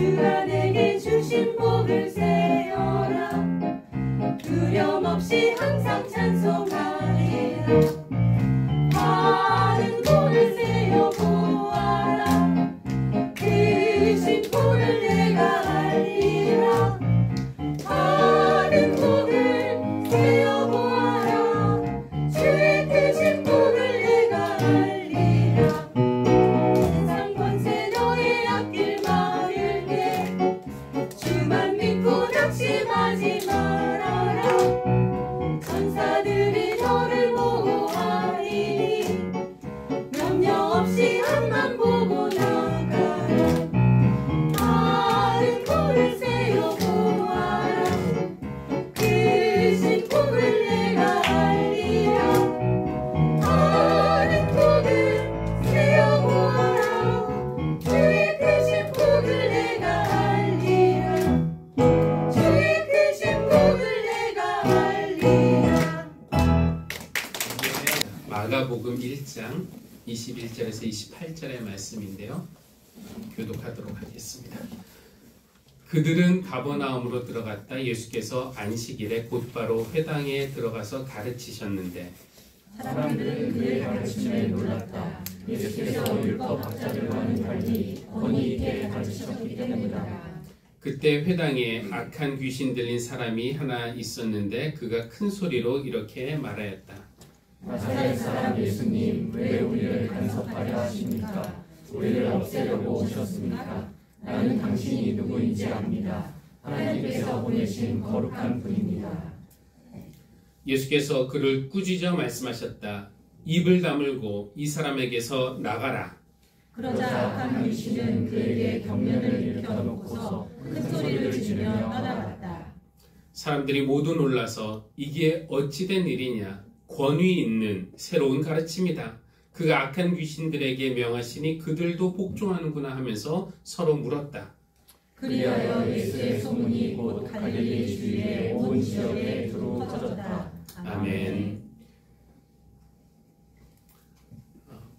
주가 내게 주신 복을 세어라. 두려움없이 항상 찬송하리라. 많은 복을 세어 보아라. 크신 복을 내가 알리라. 많은 복을 세어 보아라. 주의 크신 복을 내가 알리라. 세상 권세 너의 앞길 막을게. 주만 믿고 낙심하지 말아라. 천사들이 너를 보호하리니 염려 없이 앞만 보고 나가라. 많은 복을 세어 보아라. 크신 복을 내가 알리라. 많은 복을 세어 보아라. 주의 크신 복을 내가 알리라. 주의 크신 복을 내가 알리라. 마가복음 1장 21절에서 28절의 말씀인데요. 교독하도록 하겠습니다. 그들은 가버나움으로 들어갔다. 예수께서 안식일에 곧바로 회당에 들어가서 가르치셨는데 사람들은 그의 가르침에 놀랐다. 예수께서 율법 학자들과는 달리 권위 있게 가르치셨기 때문이다. 그때 회당에 악한 귀신 들린 사람이 하나 있었는데 그가 큰 소리로 이렇게 말하였다. 나사렛 사람 예수님, 왜 우리를 간섭하려 하십니까? 우리를 없애려고 오셨습니까? 나는 당신이 누구인지 압니다. 하나님께서 보내신 거룩한 분입니다. 예수께서 그를 꾸짖어 말씀하셨다. 입을 다물고 이 사람에게서 나가라. 그러자 악한 귀신은 그에게 경련을 일으켜놓고서 큰 소리를 지르며 떠나갔다. 사람들이 모두 놀라서 이게 어찌된 일이냐? 권위 있는 새로운 가르침이다. 그가 악한 귀신들에게 명하시니 그들도 복종하는구나 하면서 서로 물었다. 그리하여 예수의 소문이 곧 갈릴리 주위의 온 지역에 두루 퍼졌다. 아멘.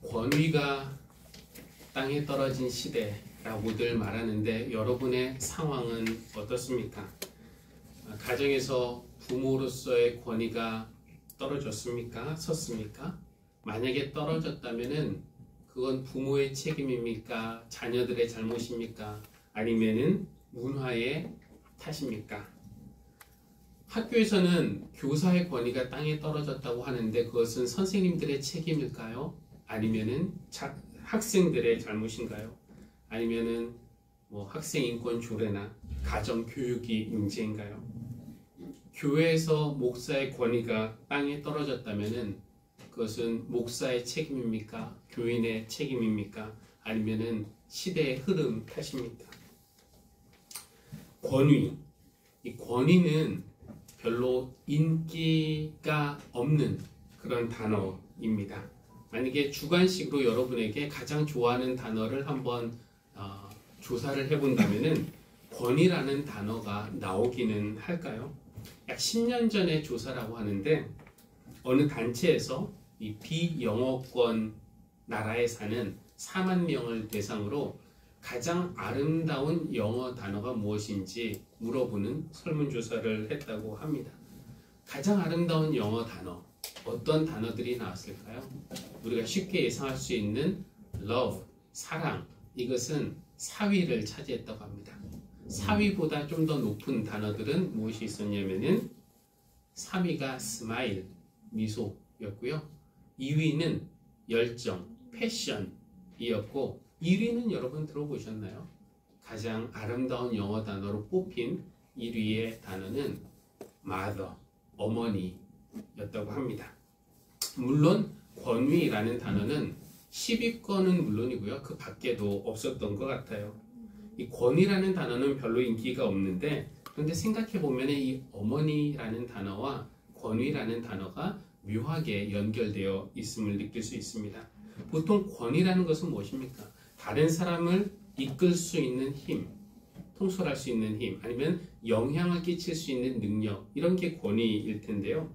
권위가 땅에 떨어진 시대라고들 말하는데 여러분의 상황은 어떻습니까? 가정에서 부모로서의 권위가 떨어졌습니까? 섰습니까? 만약에 떨어졌다면은 그건 부모의 책임입니까? 자녀들의 잘못입니까? 아니면은 문화의 탓입니까? 학교에서는 교사의 권위가 땅에 떨어졌다고 하는데 그것은 선생님들의 책임일까요? 아니면은 학생들의 잘못인가요? 아니면은 학생 인권 조례나 가정 교육이 문제인가요? 교회에서 목사의 권위가 땅에 떨어졌다면은 그것은 목사의 책임입니까? 교인의 책임입니까? 아니면은 시대의 흐름 탓입니까? 권위. 이 권위는 별로 인기가 없는 그런 단어입니다. 만약에 주관식으로 여러분에게 가장 좋아하는 단어를 한번 조사를 해본다면은 권위라는 단어가 나오기는 할까요? 약 10년 전의 조사라고 하는데 어느 단체에서 이 비영어권 나라에 사는 4만 명을 대상으로 가장 아름다운 영어 단어가 무엇인지 물어보는 설문조사를 했다고 합니다. 가장 아름다운 영어 단어, 어떤 단어들이 나왔을까요? 우리가 쉽게 예상할 수 있는 love, 사랑, 이것은 4위를 차지했다고 합니다. 4위보다 좀 더 높은 단어들은 무엇이 있었냐면은 3위가 smile, 미소였고요. 2위는 열정, 패션이었고 1위는 여러분 들어보셨나요? 가장 아름다운 영어 단어로 뽑힌 1위의 단어는 mother, 어머니였다고 합니다. 물론 권위라는 단어는 10위권은 물론이고요. 그 밖에도 없었던 것 같아요. 이 권위라는 단어는 별로 인기가 없는데 그런데 생각해보면 이 어머니라는 단어와 권위라는 단어가 묘하게 연결되어 있음을 느낄 수 있습니다. 보통 권위라는 것은 무엇입니까? 다른 사람을 이끌 수 있는 힘, 통솔할 수 있는 힘, 아니면 영향을 끼칠 수 있는 능력, 이런 게 권위일 텐데요.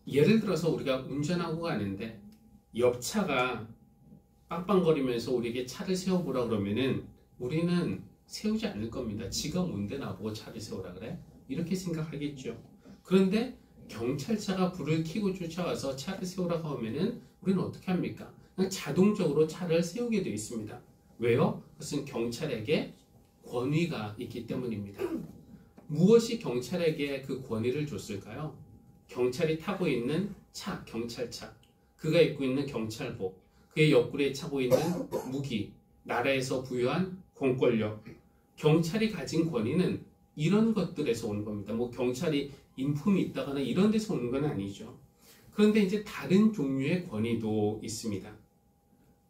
예를 들어서 우리가 운전하고 가는데 옆차가 빵빵거리면서 우리에게 차를 세워보라 그러면은 우리는 세우지 않을 겁니다. 지가 뭔데 나보고 차를 세우라 그래? 이렇게 생각하겠죠. 그런데 경찰차가 불을 켜고 쫓아와서 차를 세우라고 하면은 우리는 어떻게 합니까? 그냥 자동적으로 차를 세우게 되어 있습니다. 왜요? 그것은 경찰에게 권위가 있기 때문입니다. 무엇이 경찰에게 그 권위를 줬을까요? 경찰이 타고 있는 차, 경찰차, 그가 입고 있는 경찰복, 그의 옆구리에 차고 있는 무기, 나라에서 부여한 공권력, 경찰이 가진 권위는 이런 것들에서 오는 겁니다. 뭐 경찰이 인품이 있다거나 이런 데서 오는 건 아니죠. 그런데 이제 다른 종류의 권위도 있습니다.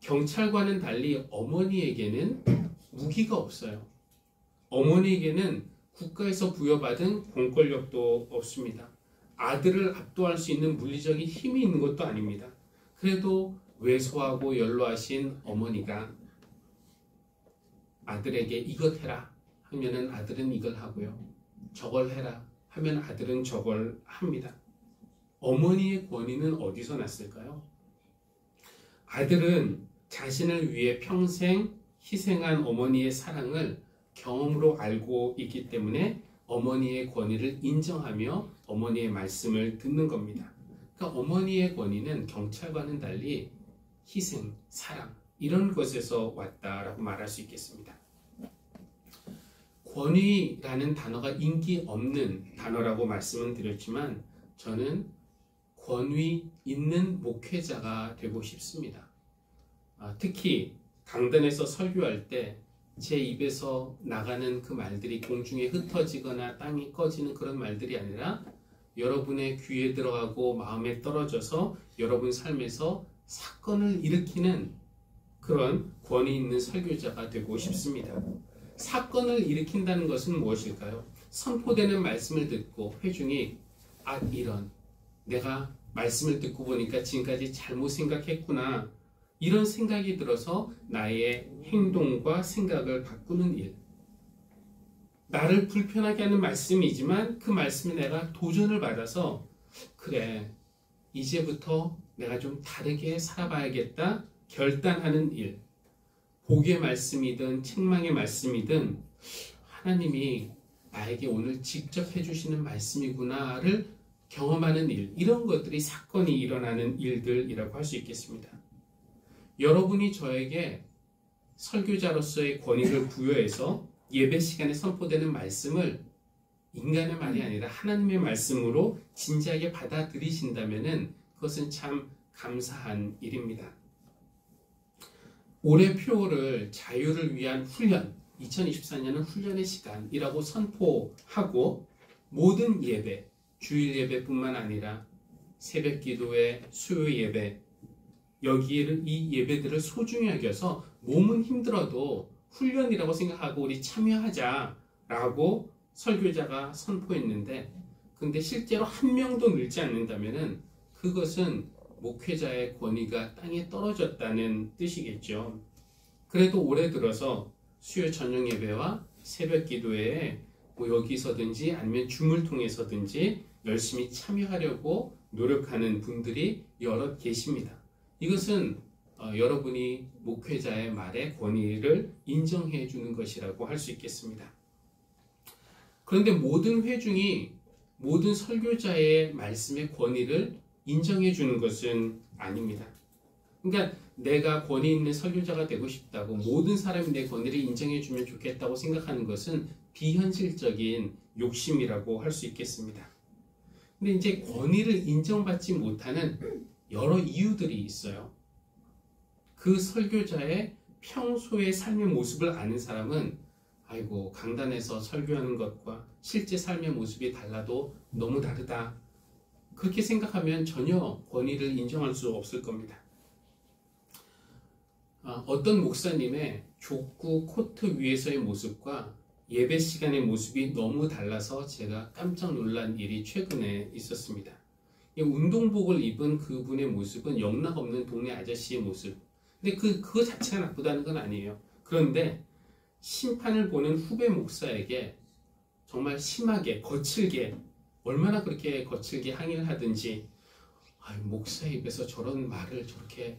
경찰과는 달리 어머니에게는 무기가 없어요. 어머니에게는 국가에서 부여받은 공권력도 없습니다. 아들을 압도할 수 있는 물리적인 힘이 있는 것도 아닙니다. 그래도 왜소하고 연로하신 어머니가 아들에게 이것 해라 하면은 아들은 이걸 하고요. 저걸 해라 하면 아들은 저걸 합니다. 어머니의 권위는 어디서 났을까요? 아들은 자신을 위해 평생 희생한 어머니의 사랑을 경험으로 알고 있기 때문에 어머니의 권위를 인정하며 어머니의 말씀을 듣는 겁니다. 그러니까 어머니의 권위는 경찰과는 달리 희생, 사랑 이런 것에서 왔다라고 말할 수 있겠습니다. 권위라는 단어가 인기 없는 단어라고 말씀을 드렸지만 저는 권위 있는 목회자가 되고 싶습니다. 특히 강단에서 설교할 때 제 입에서 나가는 그 말들이 공중에 흩어지거나 땅이 꺼지는 그런 말들이 아니라 여러분의 귀에 들어가고 마음에 떨어져서 여러분 삶에서 사건을 일으키는 그런 권위 있는 설교자가 되고 싶습니다. 사건을 일으킨다는 것은 무엇일까요? 선포되는 말씀을 듣고 회중이 이런 내가 말씀을 듣고 보니까 지금까지 잘못 생각했구나 이런 생각이 들어서 나의 행동과 생각을 바꾸는 일. 나를 불편하게 하는 말씀이지만 그 말씀에 내가 도전을 받아서 그래 이제부터 내가 좀 다르게 살아봐야겠다 결단하는 일. 복의 말씀이든 책망의 말씀이든 하나님이 나에게 오늘 직접 해주시는 말씀이구나를 경험하는 일. 이런 것들이 사건이 일어나는 일들이라고 할 수 있겠습니다. 여러분이 저에게 설교자로서의 권위를 부여해서 예배 시간에 선포되는 말씀을 인간의 말이 아니라 하나님의 말씀으로 진지하게 받아들이신다면 그것은 참 감사한 일입니다. 올해 표어를 자유를 위한 훈련, 2024년은 훈련의 시간이라고 선포하고 모든 예배, 주일 예배뿐만 아니라 새벽 기도회, 수요 예배, 여기를 이 예배들을 소중히 여겨서 몸은 힘들어도 훈련이라고 생각하고 우리 참여하자라고 설교자가 선포했는데 근데 실제로 한 명도 늘지 않는다면은 그것은 목회자의 권위가 땅에 떨어졌다는 뜻이겠죠. 그래도 올해 들어서 수요 저녁 예배와 새벽 기도회에 뭐 여기서든지 아니면 줌을 통해서든지 열심히 참여하려고 노력하는 분들이 여럿 계십니다. 이것은 여러분이 목회자의 말에 권위를 인정해 주는 것이라고 할 수 있겠습니다. 그런데 모든 회중이 모든 설교자의 말씀의 권위를 인정해 주는 것은 아닙니다. 그러니까 내가 권위 있는 설교자가 되고 싶다고 모든 사람이 내 권위를 인정해 주면 좋겠다고 생각하는 것은 비현실적인 욕심이라고 할 수 있겠습니다. 근데 이제 권위를 인정받지 못하는 여러 이유들이 있어요. 그 설교자의 평소의 삶의 모습을 아는 사람은 아이고 강단에서 설교하는 것과 실제 삶의 모습이 달라도 너무 다르다. 그렇게 생각하면 전혀 권위를 인정할 수 없을 겁니다. 어떤 목사님의 족구 코트 위에서의 모습과 예배 시간의 모습이 너무 달라서 제가 깜짝 놀란 일이 최근에 있었습니다. 운동복을 입은 그분의 모습은 영락없는 동네 아저씨의 모습. 근데 그거 자체가 나쁘다는 건 아니에요. 그런데 심판을 보는 후배 목사에게 정말 심하게 거칠게 얼마나 그렇게 거칠게 항의를 하든지 목사의 입에서 저런 말을 저렇게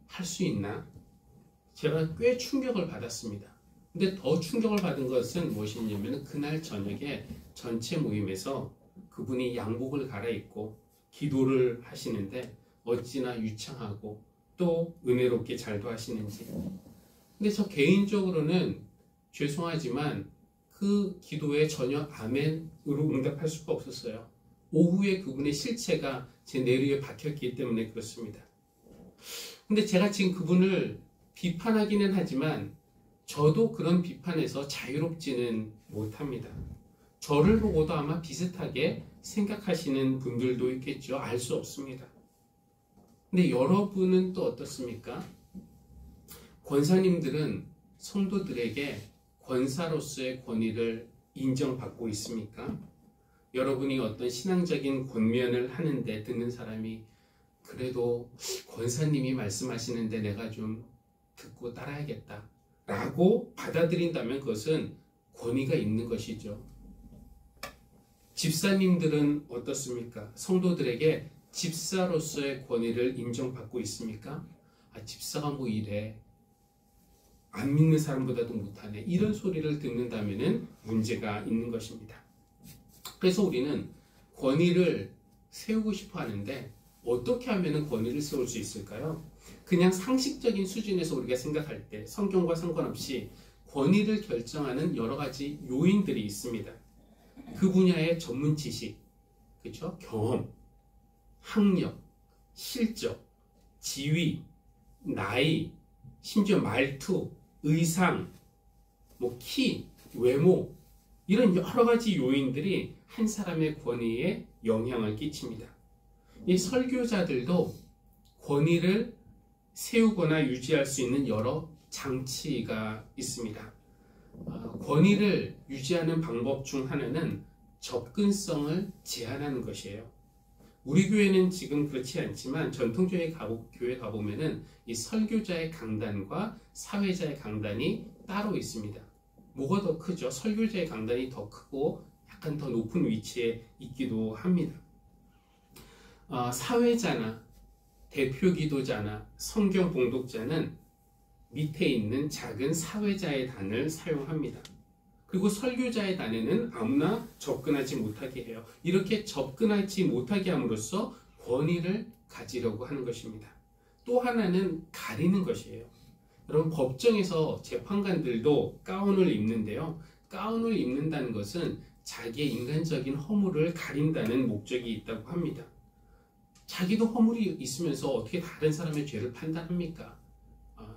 할 수 있나? 제가 꽤 충격을 받았습니다. 근데 더 충격을 받은 것은 무엇이냐면 그날 저녁에 전체 모임에서 그분이 양복을 갈아입고 기도를 하시는데 어찌나 유창하고 또 은혜롭게 잘도 하시는지. 근데 저 개인적으로는 죄송하지만 그 기도에 전혀 아멘으로 응답할 수가 없었어요. 오후에 그분의 실체가 제 뇌리에 박혔기 때문에 그렇습니다. 근데 제가 지금 그분을 비판하기는 하지만 저도 그런 비판에서 자유롭지는 못합니다. 저를 보고도 아마 비슷하게 생각하시는 분들도 있겠죠. 알 수 없습니다. 근데 여러분은 또 어떻습니까? 권사님들은 성도들에게 권사로서의 권위를 인정받고 있습니까? 여러분이 어떤 신앙적인 권면을 하는데 듣는 사람이 그래도 권사님이 말씀하시는데 내가 좀 듣고 따라야겠다 라고 받아들인다면 그것은 권위가 있는 것이죠. 집사님들은 어떻습니까? 성도들에게 집사로서의 권위를 인정받고 있습니까? 집사가 뭐 이래, 안 믿는 사람보다도 못하네, 이런 소리를 듣는다면 문제가 있는 것입니다. 그래서 우리는 권위를 세우고 싶어 하는데 어떻게 하면 권위를 세울 수 있을까요? 그냥 상식적인 수준에서 우리가 생각할 때 성경과 상관없이 권위를 결정하는 여러 가지 요인들이 있습니다. 그 분야의 전문 지식, 그렇죠? 경험, 학력, 실적, 지위, 나이, 심지어 말투, 의상, 키, 외모, 이런 여러 가지 요인들이 한 사람의 권위에 영향을 끼칩니다. 이 설교자들도 권위를 세우거나 유지할 수 있는 여러 장치가 있습니다. 권위를 유지하는 방법 중 하나는 접근성을 제한하는 것이에요. 우리 교회는 지금 그렇지 않지만 전통적인 교회 가보면은 이 설교자의 강단과 사회자의 강단이 따로 있습니다. 뭐가 더 크죠? 설교자의 강단이 더 크고 약간 더 높은 위치에 있기도 합니다. 사회자나 대표 기도자나 성경 봉독자는 밑에 있는 작은 사회자의 단을 사용합니다. 그리고 설교자의 단에는 아무나 접근하지 못하게 해요. 이렇게 접근하지 못하게 함으로써 권위를 가지려고 하는 것입니다. 또 하나는 가리는 것이에요. 여러분, 법정에서 재판관들도 가운을 입는데요. 가운을 입는다는 것은 자기의 인간적인 허물을 가린다는 목적이 있다고 합니다. 자기도 허물이 있으면서 어떻게 다른 사람의 죄를 판단합니까?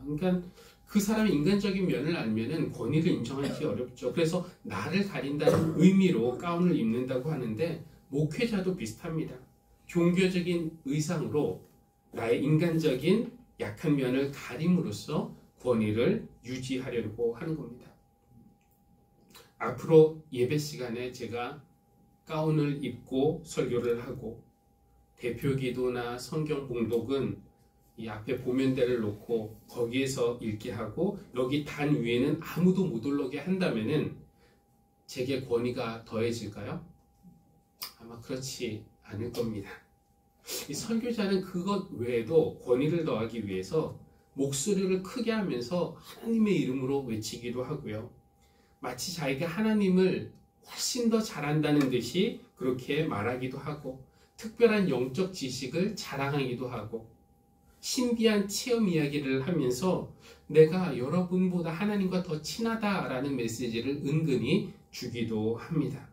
그러니까 그 사람의 인간적인 면을 알면은 권위를 인정하기 어렵죠. 그래서 나를 가린다는 의미로 가운을 입는다고 하는데 목회자도 비슷합니다. 종교적인 의상으로 나의 인간적인 약한 면을 가림으로써 권위를 유지하려고 하는 겁니다. 앞으로 예배 시간에 제가 가운을 입고 설교를 하고 대표 기도나 성경 봉독은 이 앞에 보면대를 놓고 거기에서 읽게 하고 여기 단 위에는 아무도 못 올라오게 한다면은 제게 권위가 더해질까요? 아마 그렇지 않을 겁니다. 이 설교자는 그것 외에도 권위를 더하기 위해서 목소리를 크게 하면서 하나님의 이름으로 외치기도 하고요. 마치 자기가 하나님을 훨씬 더 잘한다는 듯이 그렇게 말하기도 하고 특별한 영적 지식을 자랑하기도 하고 신비한 체험 이야기를 하면서 내가 여러분보다 하나님과 더 친하다라는 메시지를 은근히 주기도 합니다.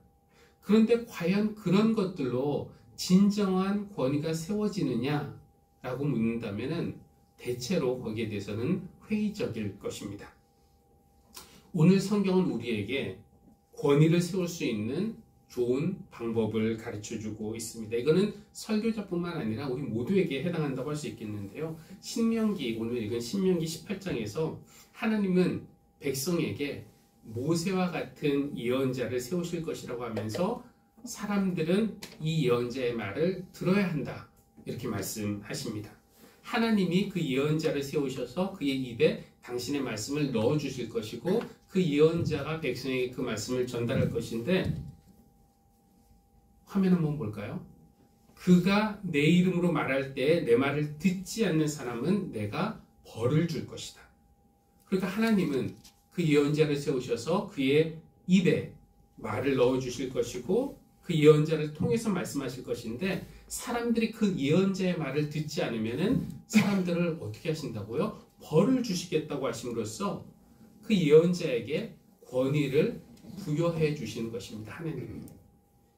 그런데 과연 그런 것들로 진정한 권위가 세워지느냐라고 묻는다면 대체로 거기에 대해서는 회의적일 것입니다. 오늘 성경은 우리에게 권위를 세울 수 있는 좋은 방법을 가르쳐주고 있습니다. 이거는 설교자뿐만 아니라 우리 모두에게 해당한다고 할 수 있겠는데요. 신명기, 오늘 읽은 신명기 18장에서 하나님은 백성에게 모세와 같은 예언자를 세우실 것이라고 하면서 사람들은 이 예언자의 말을 들어야 한다, 이렇게 말씀하십니다. 하나님이 그 예언자를 세우셔서 그의 입에 당신의 말씀을 넣어주실 것이고 그 예언자가 백성에게 그 말씀을 전달할 것인데, 화면 한번 볼까요? 그가 내 이름으로 말할 때 내 말을 듣지 않는 사람은 내가 벌을 줄 것이다. 그러니까 하나님은 그 예언자를 세우셔서 그의 입에 말을 넣어주실 것이고 그 예언자를 통해서 말씀하실 것인데 사람들이 그 예언자의 말을 듣지 않으면은 사람들을 어떻게 하신다고요? 벌을 주시겠다고 하심으로써 그 예언자에게 권위를 부여해 주시는 것입니다. 하나님이.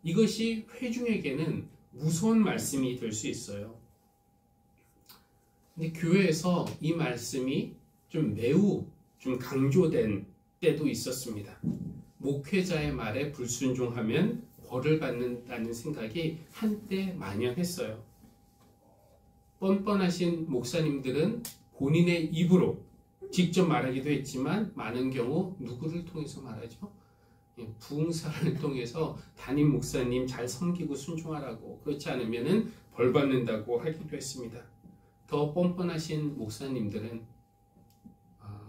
이것이 회중에게는 무서운 말씀이 될 수 있어요. 근데 교회에서 이 말씀이 매우 강조된 때도 있었습니다. 목회자의 말에 불순종하면 벌을 받는다는 생각이 한때 만연했어요. 뻔뻔하신 목사님들은 본인의 입으로 직접 말하기도 했지만 많은 경우 누구를 통해서 말하죠? 부흥사를 통해서 담임 목사님 잘 섬기고 순종하라고, 그렇지 않으면 벌 받는다고 하기도 했습니다. 더 뻔뻔하신 목사님들은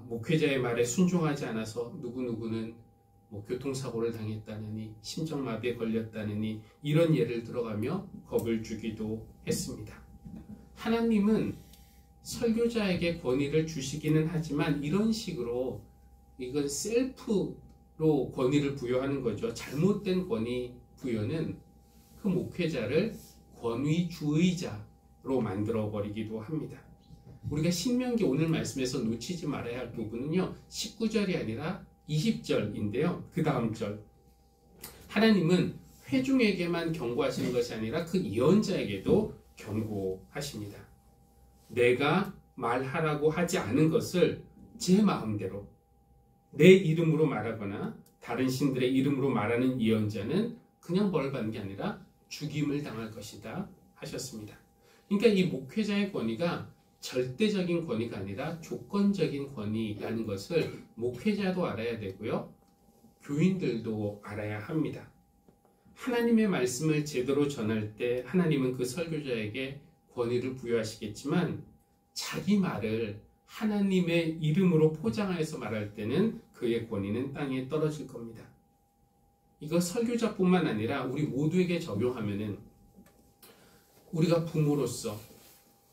목회자의 말에 순종하지 않아서 누구누구는 교통사고를 당했다느니 심장마비에 걸렸다느니 이런 예를 들어가며 겁을 주기도 했습니다. 하나님은 설교자에게 권위를 주시기는 하지만 이런 식으로 이건 셀프로 권위를 부여하는 거죠. 잘못된 권위 부여는 그 목회자를 권위주의자로 만들어버리기도 합니다. 우리가 신명기 오늘 말씀에서 놓치지 말아야 할 부분은요, 19절이 아니라 20절인데요. 그 다음 절. 하나님은 회중에게만 경고하시는 것이 아니라 그 예언자에게도 경고하십니다. 내가 말하라고 하지 않은 것을 제 마음대로 내 이름으로 말하거나 다른 신들의 이름으로 말하는 예언자는 그냥 벌 받는 게 아니라 죽임을 당할 것이다 하셨습니다. 그러니까 이 목회자의 권위가 절대적인 권위가 아니라 조건적인 권위라는 것을 목회자도 알아야 되고요. 교인들도 알아야 합니다. 하나님의 말씀을 제대로 전할 때 하나님은 그 설교자에게 권위를 부여하시겠지만 자기 말을 하나님의 이름으로 포장하여서 말할 때는 그의 권위는 땅에 떨어질 겁니다. 이거 설교자뿐만 아니라 우리 모두에게 적용하면은 우리가 부모로서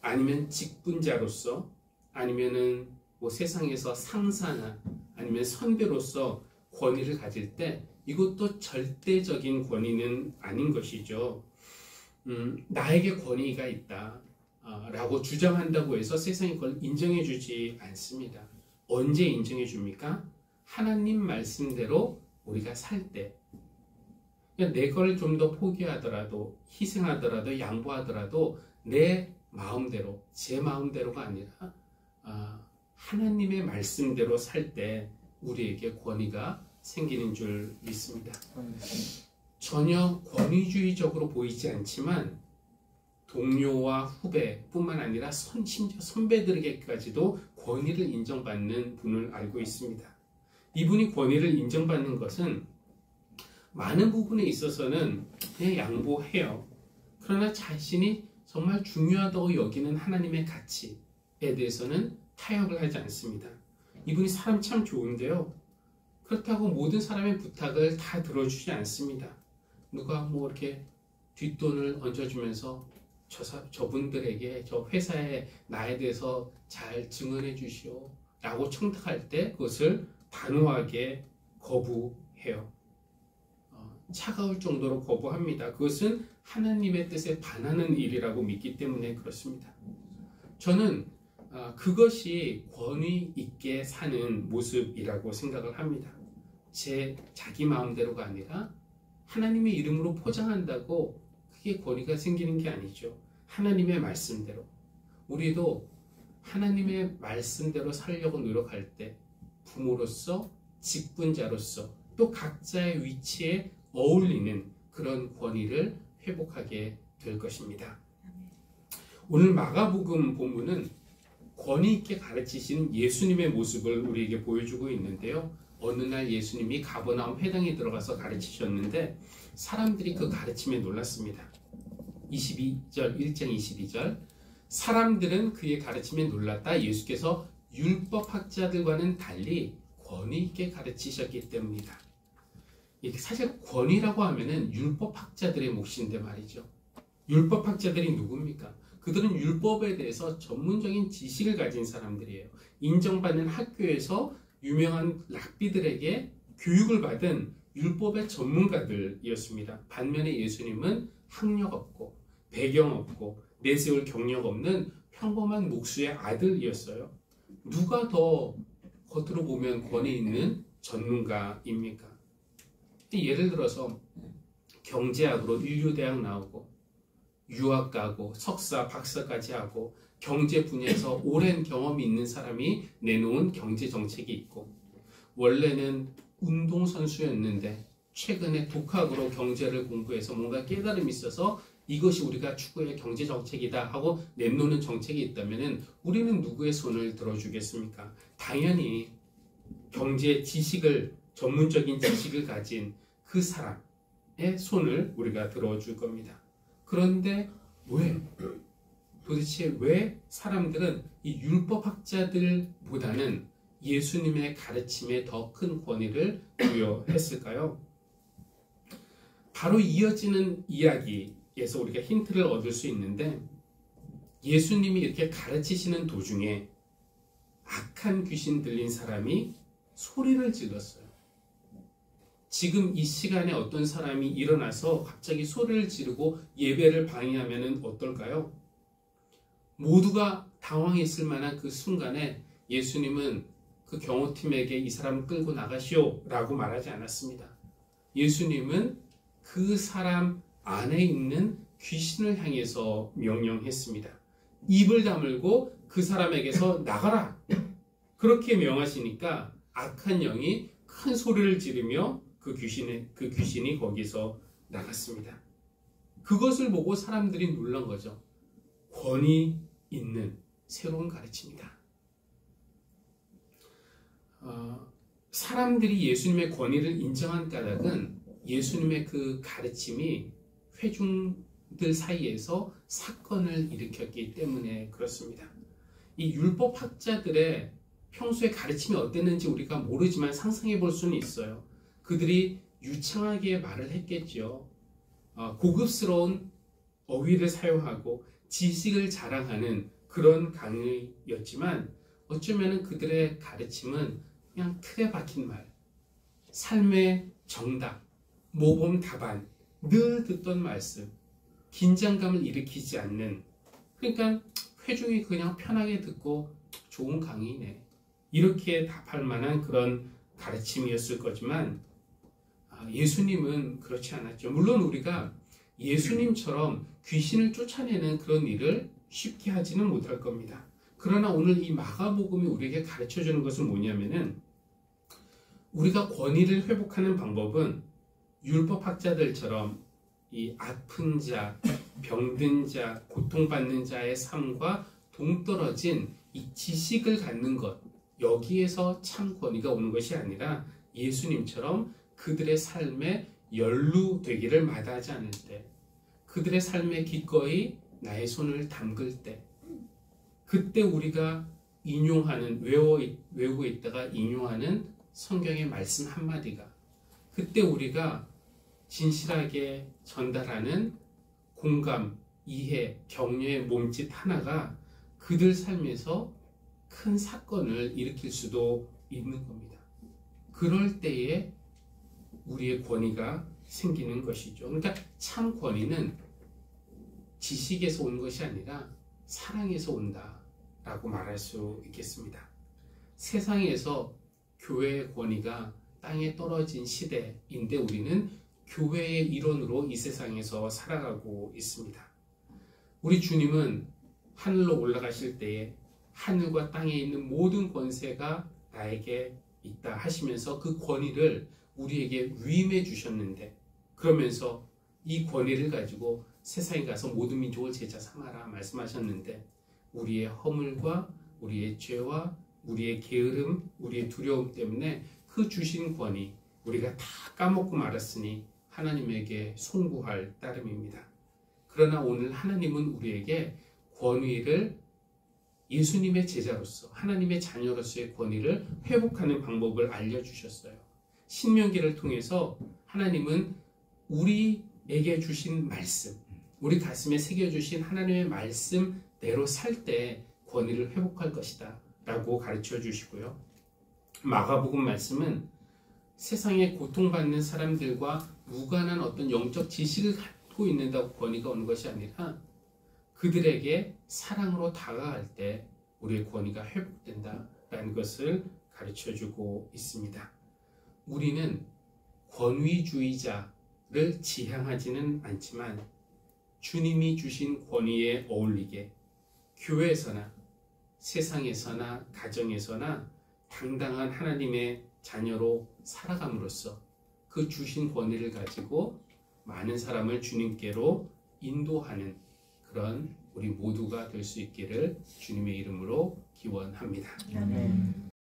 아니면 직분자로서 아니면은 세상에서 상사나 아니면 선배로서 권위를 가질 때 이것도 절대적인 권위는 아닌 것이죠. 나에게 권위가 있다 라고 주장한다고 해서 세상이 그걸 인정해 주지 않습니다. 언제 인정해 줍니까? 하나님 말씀대로 우리가 살 때. 내 걸 좀 더 포기하더라도 희생하더라도 양보하더라도 내 마음대로, 제 마음대로가 아니라 하나님의 말씀대로 살 때 우리에게 권위가 생기는 줄 믿습니다. 전혀 권위주의적으로 보이지 않지만 동료와 후배뿐만 아니라 심지어 선배들에게까지도 권위를 인정받는 분을 알고 있습니다. 이분이 권위를 인정받는 것은 많은 부분에 있어서는 그냥 양보해요. 그러나 자신이 정말 중요하다고 여기는 하나님의 가치에 대해서는 타협을 하지 않습니다. 이분이 사람 참 좋은데요. 그렇다고 모든 사람의 부탁을 다 들어주지 않습니다. 누가 이렇게 뒷돈을 얹어주면서 저분들에게 저 회사에 나에 대해서 잘 증언해 주시오 라고 청탁할 때 그것을 단호하게 거부해요. 차가울 정도로 거부합니다. 그것은 하나님의 뜻에 반하는 일이라고 믿기 때문에 그렇습니다. 저는 그것이 권위 있게 사는 모습이라고 생각을 합니다. 자기 마음대로가 아니라 하나님의 이름으로 포장한다고 그게 권위가 생기는 게 아니죠. 하나님의 말씀대로. 우리도 하나님의 말씀대로 살려고 노력할 때 부모로서, 직분자로서 또 각자의 위치에 어울리는 그런 권위를 회복하게 될 것입니다. 오늘 마가복음 본문은 권위 있게 가르치시는 예수님의 모습을 우리에게 보여주고 있는데요. 어느 날 예수님이 가버나움 회당에 들어가서 가르치셨는데 사람들이 그 가르침에 놀랐습니다. 1장 22절 사람들은 그의 가르침에 놀랐다. 예수께서 율법학자들과는 달리 권위 있게 가르치셨기 때문이다. 사실 권위라고 하면은 율법학자들의 몫인데 말이죠. 율법학자들이 누굽니까? 그들은 율법에 대해서 전문적인 지식을 가진 사람들이에요. 인정받는 학교에서 유명한 랍비들에게 교육을 받은 율법의 전문가들이었습니다. 반면에 예수님은 학력 없고 배경 없고 내세울 경력 없는 평범한 목수의 아들이었어요. 누가 더 겉으로 보면 권위 있는 전문가입니까? 예를 들어서 경제학으로 인류대학 나오고 유학 가고 석사, 박사까지 하고 경제 분야에서 오랜 경험이 있는 사람이 내놓은 경제 정책이 있고, 원래는 운동선수였는데 최근에 독학으로 경제를 공부해서 뭔가 깨달음이 있어서 이것이 우리가 추구의 경제 정책이다 하고 내놓는 정책이 있다면 우리는 누구의 손을 들어주겠습니까? 당연히 경제 지식을, 전문적인 지식을 가진 그 사람의 손을 우리가 들어줄 겁니다. 그런데 도대체 왜 사람들은 이 율법학자들보다는 예수님의 가르침에 더 큰 권위를 부여했을까요? 바로 이어지는 이야기에서 우리가 힌트를 얻을 수 있는데, 예수님이 이렇게 가르치시는 도중에 악한 귀신 들린 사람이 소리를 질렀어요. 지금 이 시간에 어떤 사람이 일어나서 갑자기 소리를 지르고 예배를 방해하면 어떨까요? 모두가 당황했을 만한 그 순간에 예수님은 그 경호팀에게 이 사람 끌고 나가시오 라고 말하지 않았습니다. 예수님은 그 사람 안에 있는 귀신을 향해서 명령했습니다. 입을 다물고 그 사람에게서 나가라! 그렇게 명하시니까 악한 영이 큰 소리를 지르며 그 귀신이 거기서 나갔습니다. 그것을 보고 사람들이 놀란 거죠. 권위 있는 새로운 가르침이다. 사람들이 예수님의 권위를 인정한 까닭은 예수님의 그 가르침이 회중들 사이에서 사건을 일으켰기 때문에 그렇습니다. 이 율법학자들의 평소에 가르침이 어땠는지 우리가 모르지만 상상해 볼 수는 있어요. 그들이 유창하게 말을 했겠죠. 고급스러운 어휘를 사용하고 지식을 자랑하는 그런 강의였지만 어쩌면 그들의 가르침은 그냥 틀에 박힌 말, 삶의 정답, 모범 답안, 늘 듣던 말씀, 긴장감을 일으키지 않는, 그러니까 회중이 그냥 편하게 듣고 좋은 강의네 이렇게 답할 만한 그런 가르침이었을 거지만 예수님은 그렇지 않았죠. 물론 우리가 예수님처럼 귀신을 쫓아내는 그런 일을 쉽게 하지는 못할 겁니다. 그러나 오늘 이 마가복음이 우리에게 가르쳐주는 것은 뭐냐면은, 우리가 권위를 회복하는 방법은 율법학자들처럼 이 아픈 자, 병든 자, 고통받는 자의 삶과 동떨어진 이 지식을 갖는 것, 여기에서 참 권위가 오는 것이 아니라 예수님처럼 그들의 삶에 연루되기를 마다하지 않을 때, 그들의 삶에 기꺼이 나의 손을 담글 때, 그때 우리가 인용하는, 외우고 있다가 인용하는 성경의 말씀 한마디가, 그때 우리가 진실하게 전달하는 공감, 이해, 격려의 몸짓 하나가 그들 삶에서 큰 사건을 일으킬 수도 있는 겁니다. 그럴 때에 우리의 권위가 생기는 것이죠. 그러니까 참 권위는 지식에서 온 것이 아니라 사랑에서 온다라고 말할 수 있겠습니다. 세상에서 교회의 권위가 땅에 떨어진 시대인데 우리는 교회의 일원으로 이 세상에서 살아가고 있습니다. 우리 주님은 하늘로 올라가실 때에 하늘과 땅에 있는 모든 권세가 나에게 있다 하시면서 그 권위를 우리에게 위임해 주셨는데, 그러면서 이 권위를 가지고 세상에 가서 모든 민족을 제자 삼아라 말씀하셨는데, 우리의 허물과 우리의 죄와 우리의 게으름, 우리의 두려움 때문에 그 주신 권위 우리가 다 까먹고 말았으니 하나님에게 송구할 따름입니다. 그러나 오늘 하나님은 우리에게 권위를, 예수님의 제자로서 하나님의 자녀로서의 권위를 회복하는 방법을 알려주셨어요. 신명기를 통해서 하나님은 우리에게 주신 말씀, 우리 가슴에 새겨주신 하나님의 말씀대로 살 때 권위를 회복할 것이다 라고 가르쳐 주시고요. 마가복음 말씀은 세상에 고통받는 사람들과 무관한 어떤 영적 지식을 갖고 있는다고 권위가 오는 것이 아니라 그들에게 사랑으로 다가갈 때 우리의 권위가 회복된다라는 것을 가르쳐주고 있습니다. 우리는 권위주의자를 지향하지는 않지만 주님이 주신 권위에 어울리게 교회에서나 세상에서나 가정에서나 당당한 하나님의 자녀로 살아감으로써 그 주신 권위를 가지고 많은 사람을 주님께로 인도하는 그런 우리 모두가 될 수 있기를 주님의 이름으로 기원합니다. 아멘.